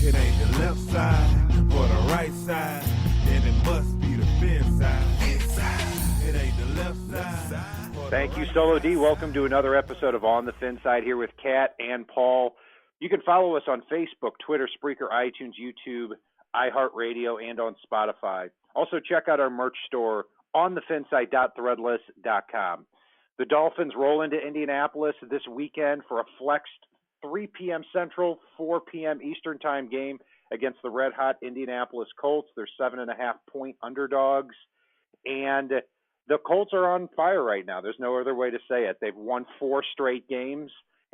It ain't the left side or the right side, then it must be the fin side. It ain't the left side. Thank you, Solo D. Welcome to another episode of On the Fin Side here with Kat and Paul. You can follow us on Facebook, Twitter, Spreaker, iTunes, YouTube, iHeartRadio, and on Spotify. Also, check out our merch store, on-the-finside.threadless.com. The Dolphins roll into Indianapolis this weekend for a flexed 3 p.m. Central, 4 p.m. Eastern Time game against the red-hot Indianapolis Colts. They're 7.5-point underdogs, and the Colts are on fire right now. There's no other way to say it. They've won 4 straight games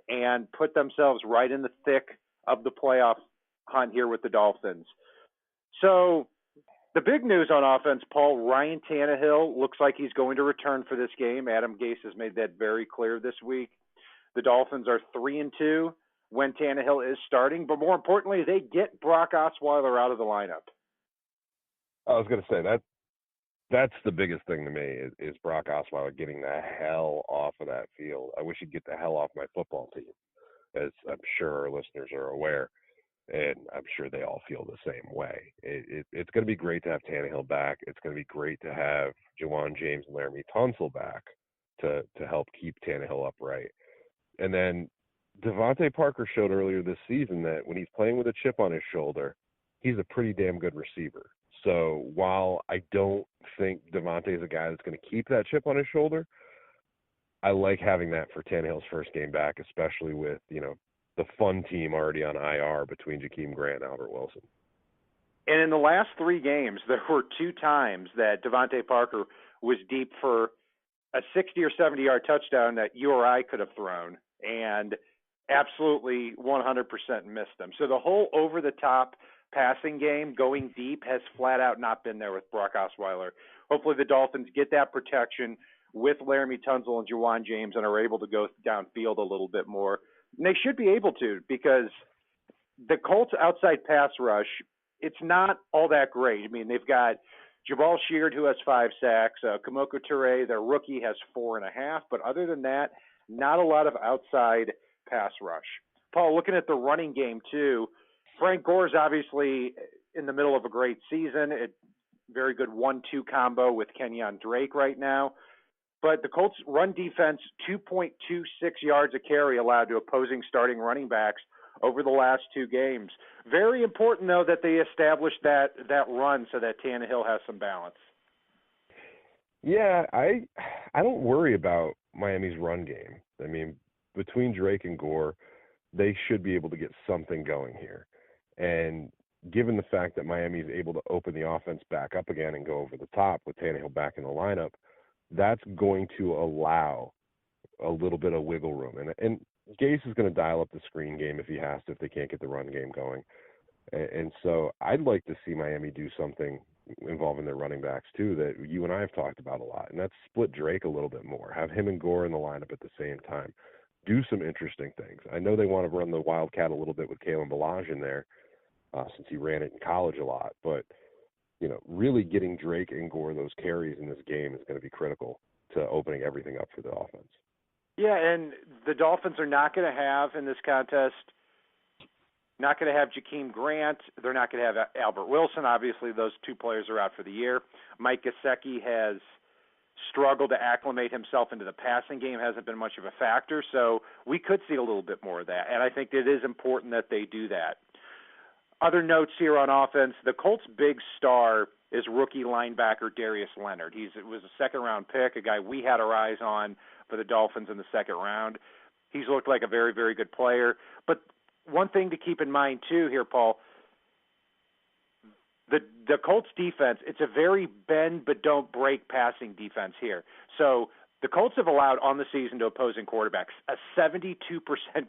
and put themselves right in the thick of the playoff hunt here with the Dolphins. So the big news on offense, Paul, Ryan Tannehill looks like he's going to return for this game. Adam Gase has made that very clear this week. The Dolphins are 3-2 when Tannehill is starting, but more importantly, they get Brock Osweiler out of the lineup. I was going to say that's the biggest thing to me is Brock Osweiler getting the hell off of that field. I wish he'd get the hell off my football team, as I'm sure our listeners are aware, and I'm sure they all feel the same way. It's going to be great to have Tannehill back. It's going to be great to have Juwan James and Laramie Tunsil back to help keep Tannehill upright. And then Devontae Parker showed earlier this season that when he's playing with a chip on his shoulder, he's a pretty damn good receiver. So while I don't think Devontae is a guy that's going to keep that chip on his shoulder, I like having that for Tannehill's first game back, especially with, the fun team already on IR between Jakeem Grant and Albert Wilson. And in the last 3 games, there were 2 times that Devontae Parker was deep for a 60 or 70-yard touchdown that you or I could have thrown, and absolutely 100% missed them. So the whole over-the-top passing game going deep has flat out not been there with Brock Osweiler. Hopefully the Dolphins get that protection with Laramie Tunsil and Juwan James and are able to go downfield a little bit more. And they should be able to, because the Colts outside pass rush, it's not all that great. I mean, they've got Jabal Sheard, who has 5 sacks. Kamoko Toure, their rookie, has 4.5. But other than that, not a lot of outside pass rush. Paul, looking at the running game, too, Frank Gore's obviously in the middle of a great season. Very good 1-2 combo with Kenyon Drake right now. But the Colts' run defense, 2.26 yards a carry allowed to opposing starting running backs over the last 2 games. Very important, though, that they established that run so that Tannehill has some balance. Yeah, I don't worry about Miami's run game. I mean, between Drake and Gore, they should be able to get something going here. And given the fact that Miami is able to open the offense back up again and go over the top with Tannehill back in the lineup, that's going to allow a little bit of wiggle room. And Gase is going to dial up the screen game if he has to, if they can't get the run game going. And so I'd like to see Miami do something involving their running backs too that you and I have talked about a lot, and that's split Drake a little bit more. Have him and Gore in the lineup at the same time. Do some interesting things. I know they want to run the Wildcat a little bit with Kalen Ballage in there since he ran it in college a lot, but really getting Drake and Gore those carries in this game is going to be critical to opening everything up for the offense. Yeah, and the Dolphins are not going to have in this contest, not going to have Jakeem Grant. They're not going to have Albert Wilson. Obviously, those 2 players are out for the year. Mike Gesicki has struggled to acclimate himself into the passing game, hasn't been much of a factor, so we could see a little bit more of that, and I think it is important that they do that. Other notes here on offense, the Colts' big star is rookie linebacker Darius Leonard. He was a second-round pick, a guy we had our eyes on for the Dolphins in the second round. He's looked like a very, very good player. But one thing to keep in mind, too, here, Paul, the Colts' defense, it's a very bend-but-don't-break passing defense here. So the Colts have allowed on the season to opposing quarterbacks a 72%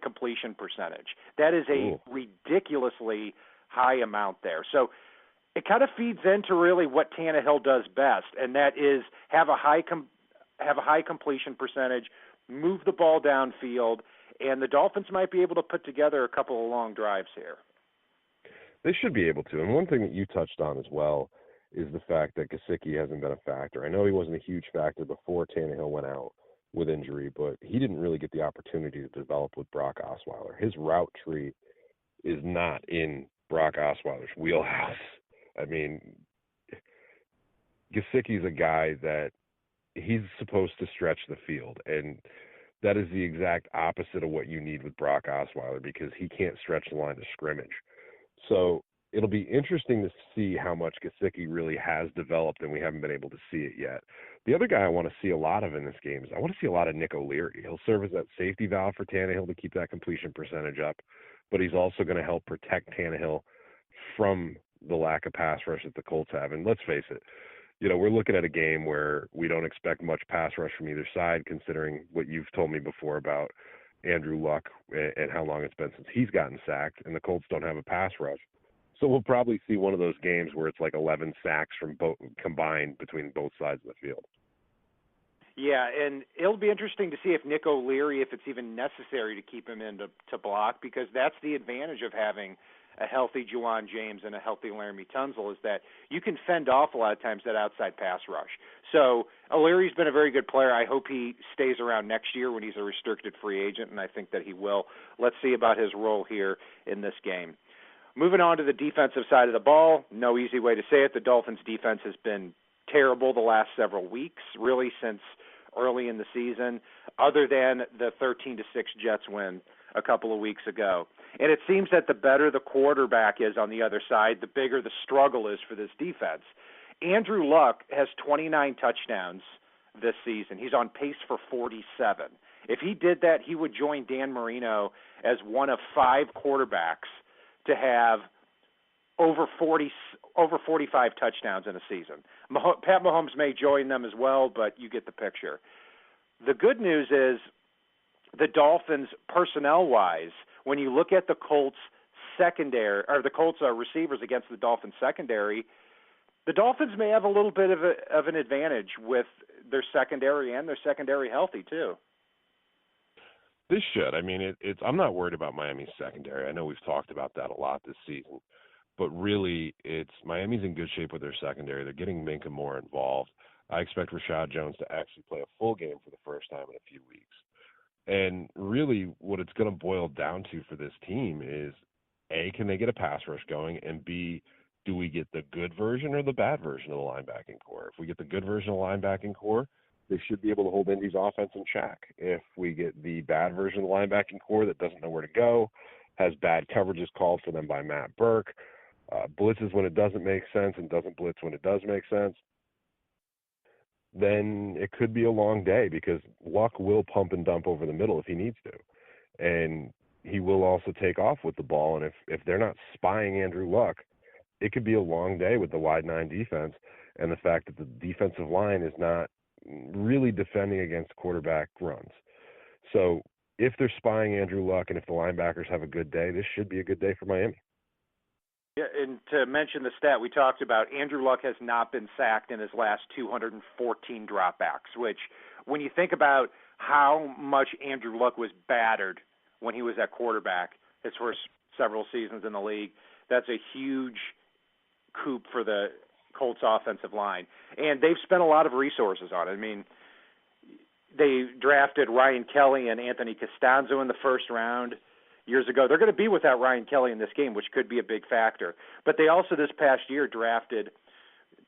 completion percentage. That is a ridiculously high amount there. So it kind of feeds into really what Tannehill does best, and that is have a high completion percentage, move the ball downfield, and the Dolphins might be able to put together a couple of long drives here. They should be able to. And one thing that you touched on as well is the fact that Gesicki hasn't been a factor. I know he wasn't a huge factor before Tannehill went out with injury, but he didn't really get the opportunity to develop with Brock Osweiler. His route tree is not in Brock Osweiler's wheelhouse. I mean, Gesicki's a guy that he's supposed to stretch the field, and that is the exact opposite of what you need with Brock Osweiler because he can't stretch the line of scrimmage. So it'll be interesting to see how much Gesicki really has developed, and we haven't been able to see it yet. The other guy I want to see a lot of in this game is I want to see a lot of Nick O'Leary. He'll serve as that safety valve for Tannehill to keep that completion percentage up, but he's also going to help protect Tannehill from the lack of pass rush that the Colts have. And let's face it, we're looking at a game where we don't expect much pass rush from either side, considering what you've told me before about Andrew Luck and how long it's been since he's gotten sacked, and the Colts don't have a pass rush. So we'll probably see one of those games where it's like 11 sacks from both combined between both sides of the field. Yeah, and it'll be interesting to see if Nick O'Leary, if it's even necessary to keep him in to block, because that's the advantage of having a healthy Juwan James and a healthy Laramie Tunsil, is that you can fend off a lot of times that outside pass rush. So O'Leary's been a very good player. I hope he stays around next year when he's a restricted free agent, and I think that he will. Let's see about his role here in this game. Moving on to the defensive side of the ball, no easy way to say it. The Dolphins' defense has been terrible the last several weeks, really since early in the season, other than the 13-6 Jets win a couple of weeks ago. And it seems that the better the quarterback is on the other side, the bigger the struggle is for this defense. Andrew Luck has 29 touchdowns this season. He's on pace for 47. If he did that, he would join Dan Marino as one of 5 quarterbacks to have over 45 touchdowns in a season. Pat Mahomes may join them as well, but you get the picture. The good news is the Dolphins, personnel-wise, when you look at the Colts secondary or the Colts receivers against the Dolphins secondary, the Dolphins may have a little bit of an advantage with their secondary and their secondary healthy too. This should. I mean, I'm not worried about Miami's secondary. I know we've talked about that a lot this season, but really, Miami's in good shape with their secondary. They're getting Minka more involved. I expect Rashad Jones to actually play a full game for the first time in a few weeks. And really, what it's going to boil down to for this team is, A, can they get a pass rush going, and B, do we get the good version or the bad version of the linebacking core? If we get the good version of the linebacking core, they should be able to hold Indy's offense in check. If we get the bad version of the linebacking core that doesn't know where to go, has bad coverages called for them by Matt Burke, blitzes when it doesn't make sense and doesn't blitz when it does make sense, then it could be a long day because Luck will pump and dump over the middle if he needs to. And he will also take off with the ball. And if they're not spying Andrew Luck, it could be a long day with the wide 9 defense and the fact that the defensive line is not really defending against quarterback runs. So if they're spying Andrew Luck and if the linebackers have a good day, this should be a good day for Miami. Yeah, and to mention the stat we talked about, Andrew Luck has not been sacked in his last 214 dropbacks, which when you think about how much Andrew Luck was battered when he was at quarterback his first several seasons in the league, that's a huge coup for the Colts offensive line. And they've spent a lot of resources on it. I mean, they drafted Ryan Kelly and Anthony Costanzo in the first round years ago. They're going to be without Ryan Kelly in this game, which could be a big factor. But they also this past year drafted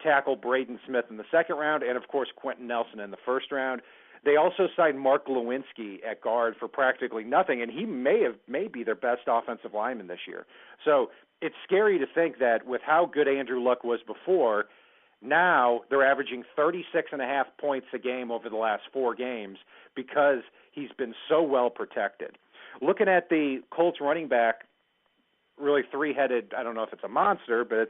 tackle Braden Smith in the second round and, of course, Quentin Nelson in the first round. They also signed Mark Lewinsky at guard for practically nothing, and he may be their best offensive lineman this year. So it's scary to think that with how good Andrew Luck was before, now they're averaging 36.5 points a game over the last 4 games because he's been so well protected. Looking at the Colts running back, really 3-headed, I don't know if it's a monster, but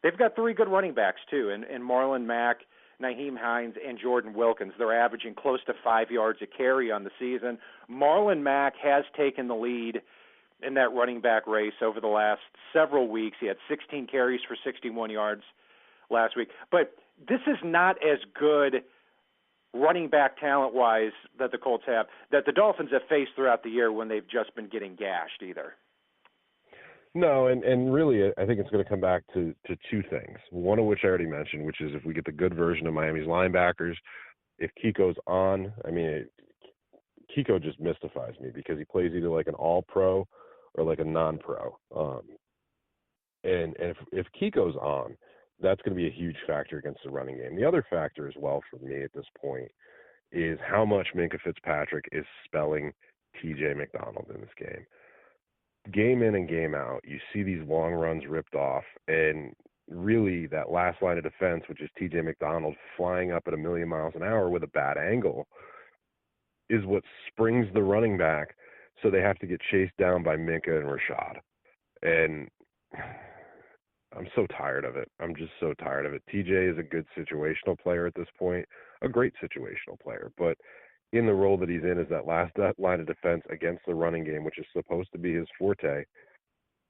they've got 3 good running backs too, and Marlon Mack, Nyheim Hines, and Jordan Wilkins. They're averaging close to 5 yards a carry on the season. Marlon Mack has taken the lead in that running back race over the last several weeks. He had 16 carries for 61 yards last week. But this is not as good running back talent-wise that the Colts have, that the Dolphins have faced throughout the year when they've just been getting gashed either. No, and really I think it's going to come back to 2 things, one of which I already mentioned, which is if we get the good version of Miami's linebackers, if Kiko's on, I mean, Kiko just mystifies me because he plays either like an all-pro or like a non-pro. if Kiko's on, that's going to be a huge factor against the running game. The other factor as well for me at this point is how much Minkah Fitzpatrick is spelling TJ McDonald in this game. Game in and game out, you see these long runs ripped off, and really that last line of defense, which is TJ McDonald flying up at 1,000,000 miles an hour with a bad angle, is what springs the running back, so they have to get chased down by Minkah and Rashad. And I'm so tired of it. I'm just so tired of it. TJ is a good situational player at this point, a great situational player, but in the role that he's in is that last line of defense against the running game, which is supposed to be his forte.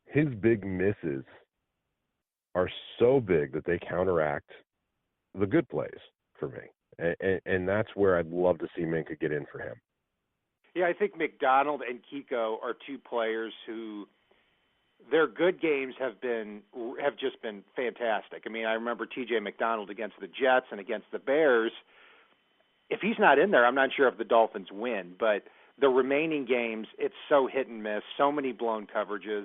His big misses are so big that they counteract the good plays for me. And that's where I'd love to see Minkah get in for him. Yeah, I think McDonald and Kiko are two players who their good games have just been fantastic. I mean, I remember TJ McDonald against the Jets and against the Bears. If he's not in there, I'm not sure if the Dolphins win, but the remaining games, it's so hit and miss, so many blown coverages.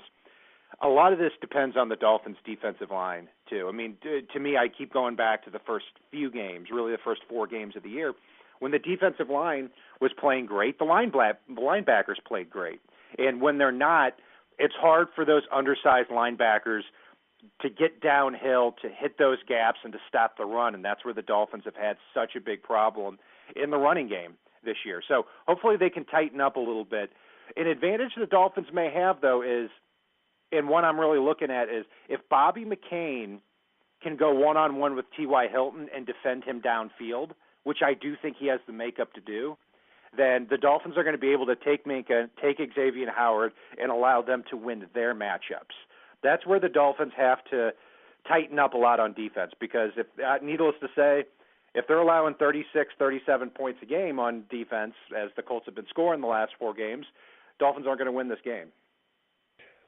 A lot of this depends on the Dolphins' defensive line, too. I mean, to me, I keep going back to the first few games, really the first 4 games of the year. When the defensive line was playing great, the linebackers played great. And when they're not, it's hard for those undersized linebackers to get downhill, to hit those gaps, and to stop the run. And that's where the Dolphins have had such a big problem in the running game this year. So hopefully they can tighten up a little bit. An advantage the Dolphins may have, though, is, and one I'm really looking at, is if Bobby McCain can go one-on-one with T.Y. Hilton and defend him downfield, which I do think he has the makeup to do, then the Dolphins are going to be able to take Minkah, take Xavier Howard, and allow them to win their matchups. That's where the Dolphins have to tighten up a lot on defense, because if needless to say, if they're allowing 36, 37 points a game on defense, as the Colts have been scoring the last 4 games, Dolphins aren't going to win this game.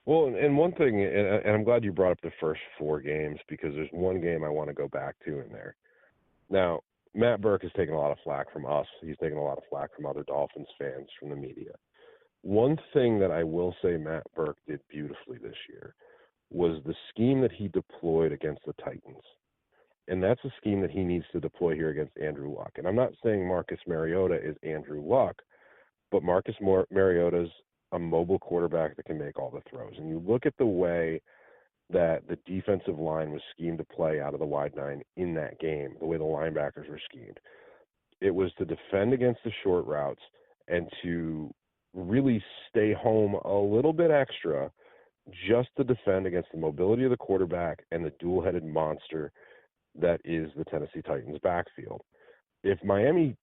Well, and one thing, and I'm glad you brought up the first 4 games, because there's one game I want to go back to in there. Now, Matt Burke has taken a lot of flack from us. He's taken a lot of flack from other Dolphins fans, from the media. One thing that I will say Matt Burke did beautifully this year was the scheme that he deployed against the Titans. And that's a scheme that he needs to deploy here against Andrew Luck. And I'm not saying Marcus Mariota is Andrew Luck, but Marcus Mariota's a mobile quarterback that can make all the throws. And you look at the way that the defensive line was schemed to play out of the wide 9 in that game, the way the linebackers were schemed. It was to defend against the short routes and to really stay home a little bit extra just to defend against the mobility of the quarterback and the dual-headed monster that is the Tennessee Titans backfield. If Miami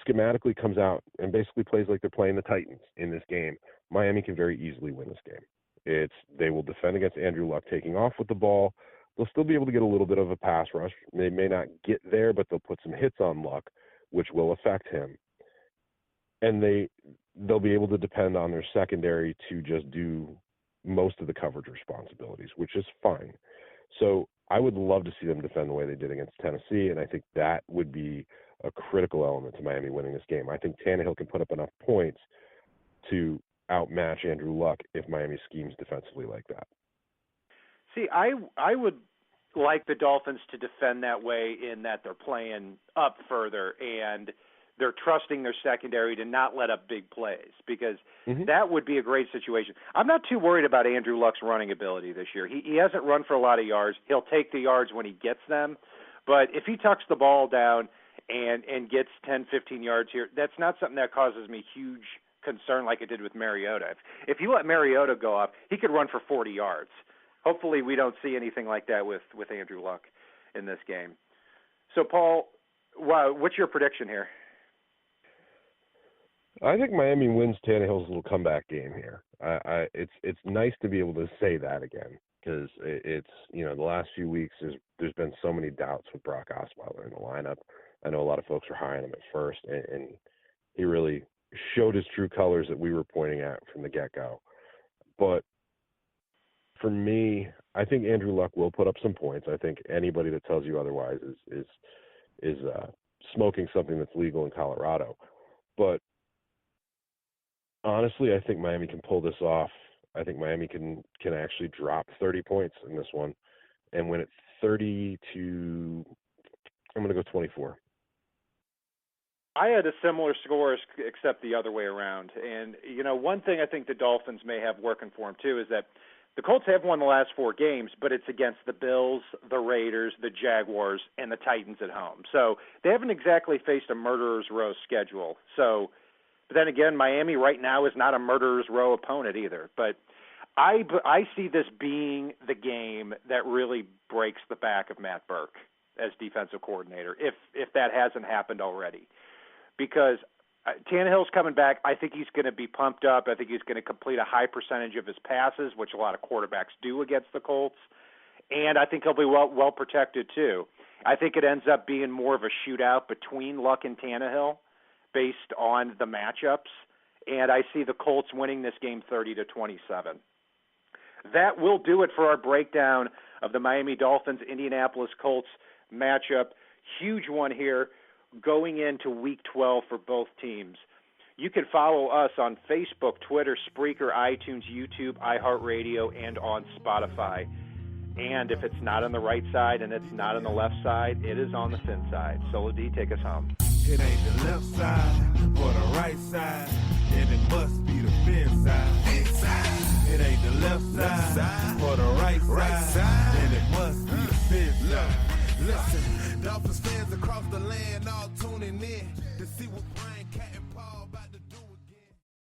schematically comes out and basically plays like they're playing the Titans in this game, Miami can very easily win this game. They will defend against Andrew Luck taking off with the ball. They'll still be able to get a little bit of a pass rush. They may not get there, but they'll put some hits on Luck, which will affect him. And they'll be able to depend on their secondary to just do most of the coverage responsibilities, which is fine. So I would love to see them defend the way they did against Tennessee, and I think that would be a critical element to Miami winning this game. I think Tannehill can put up enough points to outmatch Andrew Luck if Miami schemes defensively like that. See, I would like the Dolphins to defend that way, in that they're playing up further and they're trusting their secondary to not let up big plays, because that would be a great situation. I'm not too worried about Andrew Luck's running ability this year. He hasn't run for a lot of yards. He'll take the yards when he gets them. But if he tucks the ball down and gets 10, 15 yards here, that's not something that causes me huge concern like it did with Mariota. If you let Mariota go up, he could run for 40 yards. Hopefully we don't see anything like that with Andrew Luck in this game. So, Paul, what's your prediction here? I think Miami wins Tannehill's little comeback game here. It's nice to be able to say that again, because it's, the last few weeks there's been so many doubts with Brock Osweiler in the lineup. I know a lot of folks were high on him at first, and he really showed his true colors that we were pointing at from the get-go. But for me, I think Andrew Luck will put up some points. I think anybody that tells you otherwise is smoking something that's legal in Colorado. But honestly, I think Miami can pull this off. I think Miami can actually drop 30 points in this one and win it 30 to, I'm going to go 24. I had a similar score except the other way around. And, one thing I think the Dolphins may have working for them, too, is that the Colts have won the last 4 games, but it's against the Bills, the Raiders, the Jaguars, and the Titans at home. So they haven't exactly faced a murderer's row schedule. So, but then again, Miami right now is not a murderer's row opponent either. But I see this being the game that really breaks the back of Matt Burke as defensive coordinator, if that hasn't happened already. Because Tannehill's coming back. I think he's going to be pumped up. I think he's going to complete a high percentage of his passes, which a lot of quarterbacks do against the Colts. And I think he'll be well protected too. I think it ends up being more of a shootout between Luck and Tannehill based on the matchups. And I see the Colts winning this game 30-27. That will do it for our breakdown of the Miami Dolphins Indianapolis Colts matchup. Huge one here going into Week 12 for both teams. You can follow us on Facebook, Twitter, Spreaker, iTunes, YouTube, iHeartRadio, and on Spotify. And if it's not on the right side and it's not on the left side, it is on the fin side. Solo D, take us home. It ain't the left side or the right side, and it must be the fin side. Inside. It ain't the left side or the right side, and it must be the fin side. Listen, Dolphins fans across the land all tuning in to see what Brian Cat